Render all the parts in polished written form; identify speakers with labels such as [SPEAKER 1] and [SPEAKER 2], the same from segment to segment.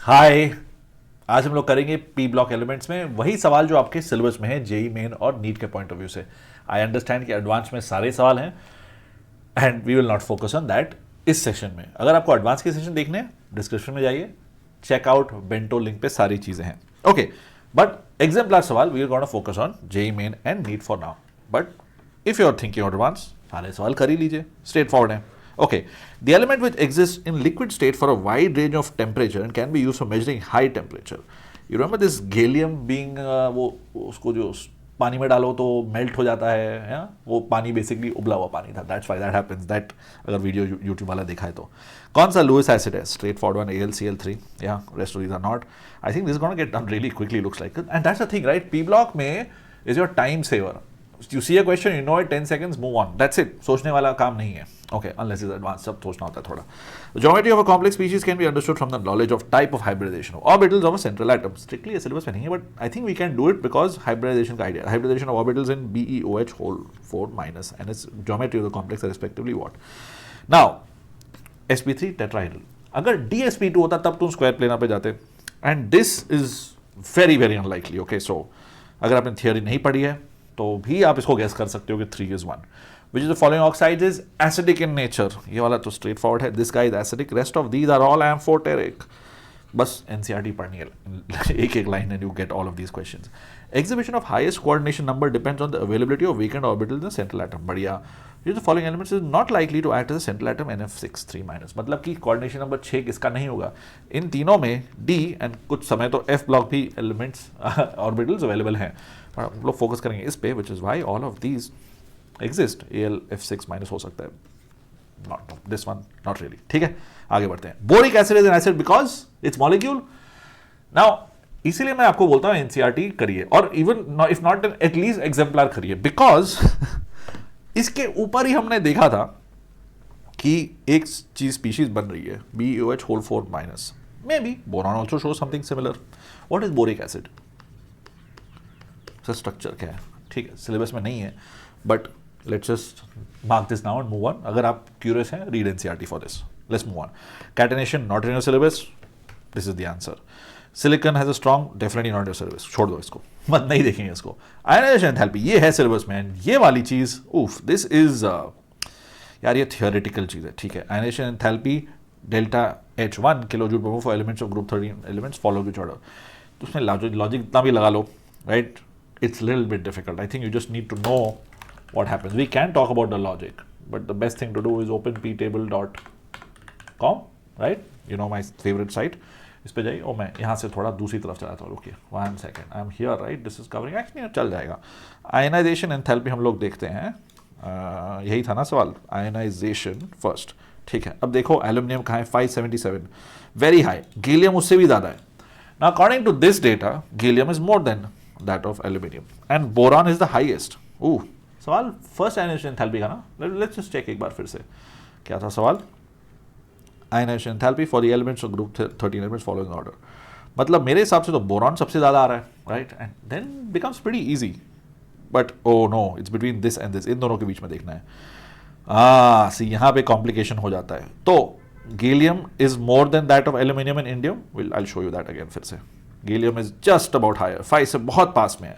[SPEAKER 1] हाय। आज हम लोग करेंगे पी ब्लॉक एलिमेंट्स में वही सवाल जो आपके सिलेबस में है जेई मेन और नीट के पॉइंट ऑफ व्यू से। आई अंडरस्टैंड कि एडवांस में सारे सवाल हैं and we will not focus on that इस सेशन में। अगर आपको एडवांस के सेशन देखने हैं डिस्क्रिप्शन में जाइए, चेकआउट बेंटो लिंक पे सारी चीजें हैं। ओके, बट एग्जाम्पलर सवाल we are gonna focus on JEE Main and NEET for now. But if you are thinking advance सारे सवाल कर ही लीजिए, स्ट्रेट फॉरवर्ड है। Okay, the element which exists in liquid state for a wide range of temperature and can be used for measuring high temperature. You remember this gallium being वो उसको जो पानी में डालो तो मेल्ट हो जाता है, वो पानी बेसिकली उबला हुआ पानी था। That's why that happens. That अगर वीडियो यूट्यूब वाला देखा है तो कौन सा लुइस एसिड है? Straight forward one, AlCl3। या rest of these are not. I think this is gonna get done really quickly, looks like it. And that's the thing, right? P block में is your time saver. You see a question, you know it, 10 seconds, move on. That's it. सोचने वाला काम नहीं है. Okay, unless it's advanced, सब सोचना होता है थोड़ा. The geometry of a complex species can be understood from the knowledge of type of hybridization of orbitals of a central atom. Strictly a syllabus में नहीं है, but I think we can do it because hybridization का idea. Hybridization of orbitals in BeOH whole 4 minus and its geometry of the complex are respectively what? Now, sp3 tetrahedral. अगर dsp2 होता तब तुम square planar पे जाते. And this is very very unlikely. Okay, so अगर आपने theory नहीं पढ़ी है तो भी आप इसको गैस कर सकते हो कि 3 is 1. Which is the following oxide is acidic in nature. ये वाला तो स्ट्रेट फॉरवर्ड है. This guy is acidic. Rest of these are all amphoteric. बस NCERT पढ़नी है एक एक line and you get all of these questions. Exhibition of highest coordination number depends on the availability of vacant orbitals in the central atom. बढ़िया. Which the following elements is not likely to act as a central atom NF6 3 minus. मतलब कि coordination number 6 किसका नहीं होगा? इन तीनों में D and कुछ समय तो F ब्लॉक भी एलिमेंट्स ऑर्बिटल्स अवेलेबल हैं। हम लोग फोकस करेंगे इस पे, which is why all of these exist. AlF6 minus हो सकता है, not this one, not really. ठीक है, आगे बढ़ते हैं। Boric acid is an acid because it's molecule. Now इसीलिए मैं आपको बोलता हूं एनसीईआरटी करिए, और even if not at least exemplar करिए, बिकॉज इसके ऊपर ही हमने देखा था कि एक चीज स्पीशीज बन रही है BeOH whole 4 minus. Maybe boron also shows something similar. What is boric acid? Structure क्या है? ठीक है, सिलेबस में नहीं है, but let's just mark this now and move on. अगर आप क्यूरियस हैं, read NCERT for this. Let's move on. Catenation not in your syllabus, this is the answer. Silicon has a strong, definitely not your syllabus, छोड़ दो इसको, मत नहीं देखेंगे इसको. आयनाइजेशन एंथैल्पी ये है सिलेबस में, ये वाली चीज उफ, दिस इज यार ये थियोरेटिकल चीज है. ठीक है, ionisation enthalpy delta H1 kilo joule पर for elements of group 13 elements follow which order. तो उसमें लॉजिक इतना भी लगा लो, right? It's a little bit difficult. I think you just need to know what happens. We can talk about the logic, but the best thing to do is open ptable.com, right? You know my favorite site. इस पे जाइए. मैं यहाँ से थोड़ा दूसरी तरफ चला था. रुकिए, 1 second. I'm here, right? This is covering. Actually चल जाएगा. Ionization enthalpy हम लोग देखते हैं. यही था ना सवाल? Ionization first. ठीक है. अब देखो एल्यूमिनियम कहाँ है? 577. Very high. गैलियम उससे भी ज़्यादा है. Now according to this data, gallium is more than that of aluminium and boron is the highest. सवाल फर्स्ट आयनाइजेशन एंथैल्पी का ना. लेट्स जस्ट चेक एक बार फिर से. क्या था सवाल? Ionisation enthalpy for the elements of group 13 elements following order. मतलब मेरे हिसाब से तो बोरॉन सबसे ज्यादा आ रहा है, right? And then becomes pretty easy, but oh no, it's between this and this. इन दोनों के बीच में देखना है. सी यहाँ पे कॉम्प्लिकेशन हो जाता है. तो gallium is more than that of aluminium and indium. Will I show you that again फिर से. Gallium is just about higher, 5 से बहुत पास में है.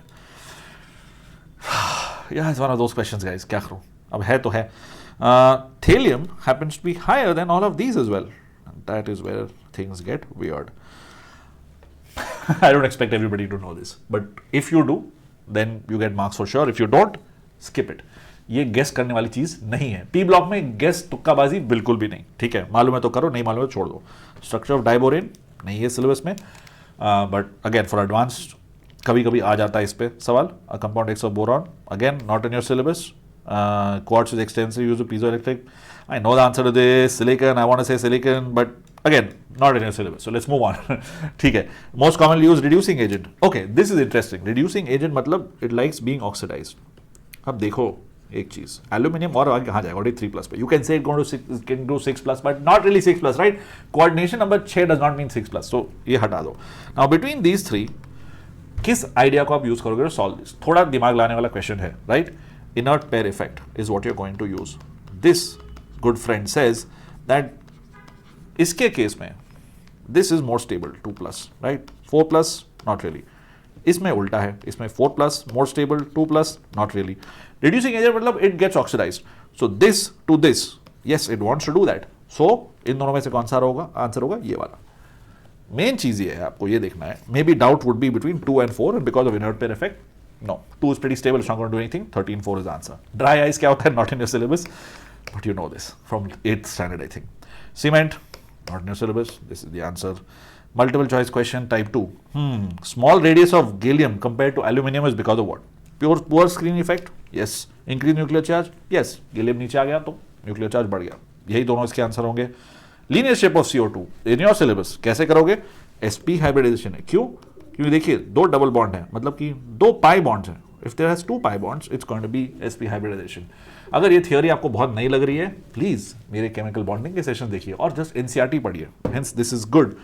[SPEAKER 1] Yeah, it's one of those questions, guys. क्या करूं? अब है तो है. Thallium happens to be higher than all of these as well. And that is where things get weird. I don't expect everybody to know this, but if you do, then you get marks for sure. If you don't, skip it. ये guess करने वाली चीज नहीं है. P block में guess तुक्काबाजी बिल्कुल भी नहीं. ठीक है, मालूम है तो करो, नहीं मालूम है तो छोड़ दो. स्ट्रक्चर ऑफ डाइबोरेन नहीं है सिलेबस में, बट अगेन फॉर एडवांस्ड कभी कभी आ जाता है इस पे सवाल. Compound X of boron, again not in your syllabus. Quartz is extensive use of piezoelectric. I know the answer to this. Silicon, I want to say silicon, but again not in your syllabus. So let's move on. ठीक है, most commonly use reducing agent. Okay, this is interesting. Reducing agent मतलब it likes being oxidised. अब देखो एक चीज, aluminium और आगे कहाँ जाएगा? 3+ पे. You can say can do 6+, but not really 6+, right? Coordination number 6 does not mean 6+, सो ये हटा दो. नाउ बिटवीन दीज 3 किस आइडिया को आप यूज करोगे टू सॉल्व दिस? थोड़ा दिमाग लाने वाला क्वेश्चन है, right? Inert pair effect is what you are going to use. This good friend says that इसके केस में this is more stable 2+, right. 4+, not really. इसमें उल्टा है, इसमें 4+, more stable 2+, not really. Reducing agent मतलब it gets oxidised. So this to this, yes it wants to do that. So इन दोनों में से कौन सा होगा, आंसर होगा ये वाला. मेन चीज ये है, आपको ये देखना है. May be doubt would be between 2 and 4 and because of inert pair effect, no, 2 is pretty stable, it's not going to do anything. 13, 4 is the answer. Dry ice क्या होता है, not in your syllabus, but you know this from 8th standard I think. Cement, not in your syllabus, this is the answer. Multiple choice question type 2. Small radius of gallium compared to aluminium is because of what? Poor screen effect, yes. Increased nuclear charge, yes. Gallium नीचे आ गया तो nuclear charge बढ़ गया. यही दोनों इसके answer होंगे. Linear shape of CO2 in your syllabus कैसे करोगे, sp हाइब्रिडाइजेशन है. क्यों? क्योंकि देखिए 2 डबल बॉन्ड है, मतलब कि 2 पाई बॉन्ड्स हैं. If there has 2 pi bonds it's going to be sp hybridisation. अगर ये थियोरी आपको बहुत नई लग रही है, प्लीज मेरे केमिकल बॉन्डिंग के सेशन देखिए और जस्ट एनसीईआरटी पढ़िए. Hence this is good.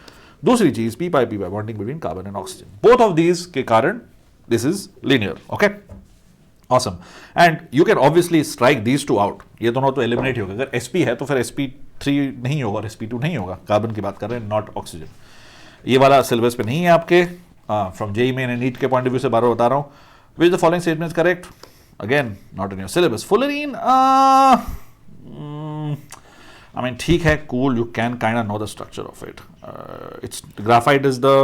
[SPEAKER 1] दूसरी चीज p pi bonding between carbon and oxygen, both of these के कारण this is linear. Okay, awesome. And you can obviously strike these two out. ये दोनों तो एलिमिनेट ही होगा. अगर sp है तो फिर sp3 नहीं होगा और sp2 नहीं होगा. कार्बन की बात कर रहे हैं, नॉट ऑक्सीजन. ये वाला सिलेबस पे नहीं है आपके. From JEE Main and NEET के पॉइंट ऑफ व्यू से बार बता रहा हूँ. Which the following statements correct? Again not in your syllabus. Fullerene, I mean ठीक है, cool, you can kind of know the structure of it. It's graphite is the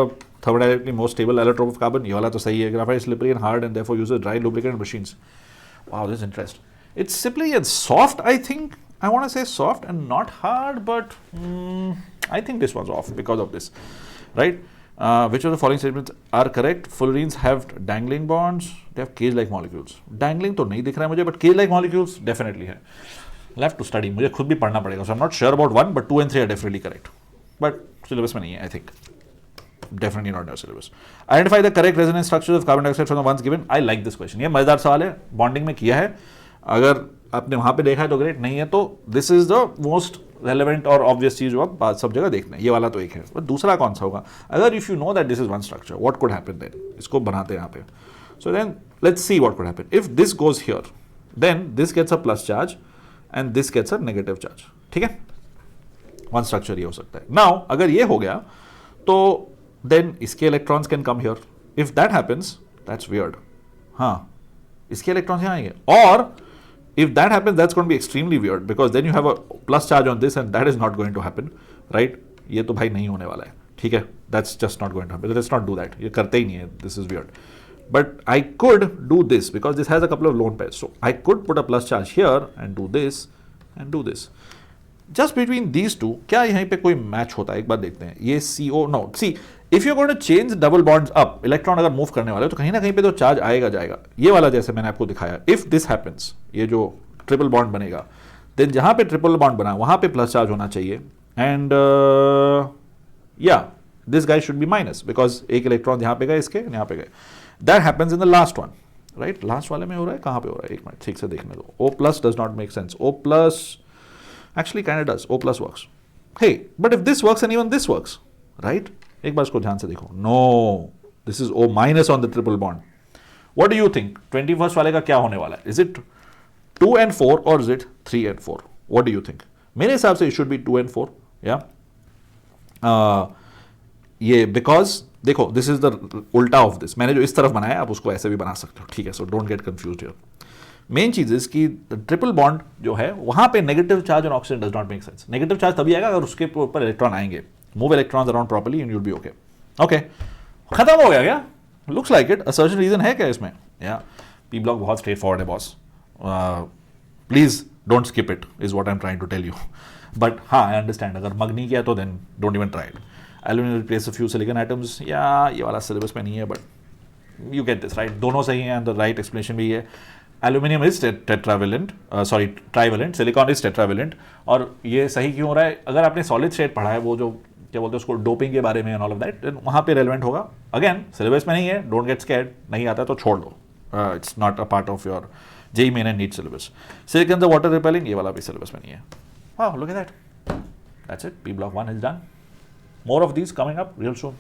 [SPEAKER 1] thermodynamically most stable allotrope of carbon. ये वाला तो सही है. Graphite is slippery and hard and therefore uses dry lubricant machines. Wow, this is interesting. It's slippery and soft, I think. I want to say soft and not hard, but I think this one's off because of this, right? Which of the following statements are correct? Fullerenes have dangling bonds. They have cage-like molecules. Dangling तो नहीं दिख रहा है मुझे, but cage-like molecules definitely है. I'll have to study. मुझे खुद भी पढ़ना पड़ेगा. So I'm not sure about 1, but 2 and 3 are definitely correct. But syllabus में नहीं है, I think. Definitely not in your syllabus. Identify the correct resonance structures of carbon dioxide from the ones given. I like this question. ये मजेदार सवाल है. Bonding में किया है. अगर आपने वहां पे देखा है तो ग्रेट, नहीं है तो this is the most relevant और ऑब्वियस चीज जो आप सब जगह देखना है. ये वाला तो एक है, पर दूसरा कौन सा होगा? अगर if you know that this is one structure, what could happen then? इसको बनाते हैं यहाँ पे. So then let's see what could happen. If this goes here, then this gets a plus charge and this gets a negative charge. ठीक है, one structure ये हो सकता है. नाउ अगर ये हो गया तो देन इसके electrons can come here. If that happens, that's weird. हाँ, इसके इलेक्ट्रॉन्स यहाँ आएंगे. और if that happens, that's going to be extremely weird because then you have a plus charge on this and that is not going to happen, right? ये तो भाई नहीं होने वाला है. ठीक है, that's just not going to happen. Let's not do that. ये करते ही नहीं है. This is weird. But I could do this because this has a couple of lone pairs. So I could put a plus charge here and do this and do this. Just between these two, क्या यहीं पे कोई match होता है? एक बार देखते हैं. ये CO, no. See, if you're going to change double bonds up, electron अगर मूव करने वाले हो तो कहीं ना कहीं पे तो चार्ज आएगा जाएगा. ये वाला जैसे मैंने आपको दिखाया, if this happens, ये जो ट्रिपल बॉन्ड बनेगा, देन जहां पे ट्रिपल बॉन्ड बना वहां पे प्लस चार्ज होना चाहिए. एंड या this guy should be minus because एक इलेक्ट्रॉन यहाँ पे गए, इसके यहाँ पे गए. That happens in the last one, right? Last वाले में हो रहा है, कहाँ पे हो रहा है? एक मिनट ठीक से देखने दो. O plus does not make sense. O plus actually kind of does. O plus works. Hey, but if this works and even this works, right? एक बार इसको ध्यान से देखो. No, this is O minus on the triple bond. What do you think? 21st वाले का क्या होने वाला है? Is it 2 and 4 or is it 3 and 4? What do you think? मेरे हिसाब से it should be 2 and 4. Yeah. ये because देखो this is the उल्टा of this. मैंने जो इस तरफ बनाया आप उसको ऐसे भी बना सकते हो. ठीक है, so don't get confused here. Main चीज इज कि ट्रिपल बॉन्ड जो है वहां पे negative charge on oxygen does not make sense. Negative charge तभी आएगा अगर उसके ऊपर इलेक्ट्रॉन आएंगे. Move electrons around properly and you will be okay. Okay, खत्म हो गया क्या? Looks like it. Assertion reason है क्या इसमें? या पी ब्लॉक बहुत स्ट्रेट फॉरवर्ड है boss. Please don't skip it is what I am trying to tell you. But हाँ, आई अंडरस्टैंड. अगर मग नहीं किया तो then don't even try it. Aluminium replace a few silicon atoms, या ये वाला सिलेबस में नहीं है but you get this, right? दोनों सही हैं, द राइट एक्सप्लेनेशन भी है. Aluminium is tetravalent, sorry trivalent. Silicon is tetravalent. और ये सही क्यों हो रहा है? अगर आपने सॉलिड स्टेट पढ़ा है, वो जो क्या बोलते हैं उसको, डोपिंग के बारे में एंड ऑल ऑफ दैट, वहाँ पे रेलेवेंट होगा. अगेन सिलेबस में नहीं है, डोंट गेट स्कैर्ड. नहीं आता तो छोड़ दो. It's not a part of your JEE Main and NEET syllabus. Silicon the water repelling, ये वाला भी सिलेबस में नहीं है. वाह, look at that. That's it. P block 1 is done. More of these coming up real soon.